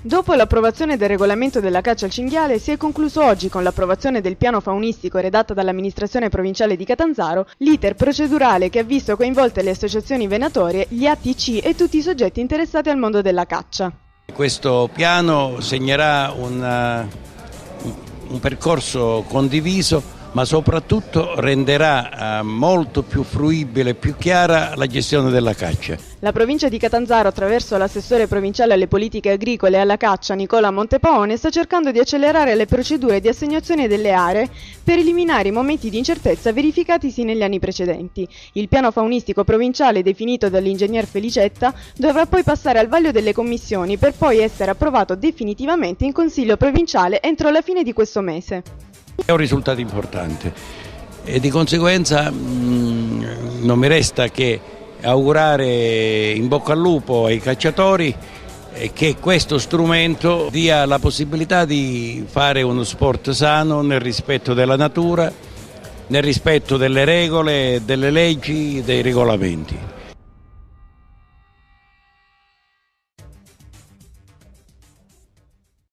Dopo l'approvazione del regolamento della caccia al cinghiale, si è concluso oggi con l'approvazione del piano faunistico redatto dall'amministrazione provinciale di Catanzaro, l'iter procedurale che ha visto coinvolte le associazioni venatorie, gli ATC e tutti i soggetti interessati al mondo della caccia. Questo piano segnerà un percorso condiviso, ma soprattutto renderà molto più fruibile e più chiara la gestione della caccia. La provincia di Catanzaro, attraverso l'assessore provinciale alle politiche agricole e alla caccia Nicola Montepaone, sta cercando di accelerare le procedure di assegnazione delle aree per eliminare i momenti di incertezza verificatisi negli anni precedenti. Il piano faunistico provinciale, definito dall'ingegner Felicetta, dovrà poi passare al vaglio delle commissioni per poi essere approvato definitivamente in Consiglio provinciale entro la fine di questo mese. È un risultato importante e di conseguenza non mi resta che augurare in bocca al lupo ai cacciatori e che questo strumento dia la possibilità di fare uno sport sano nel rispetto della natura, nel rispetto delle regole, delle leggi, dei regolamenti.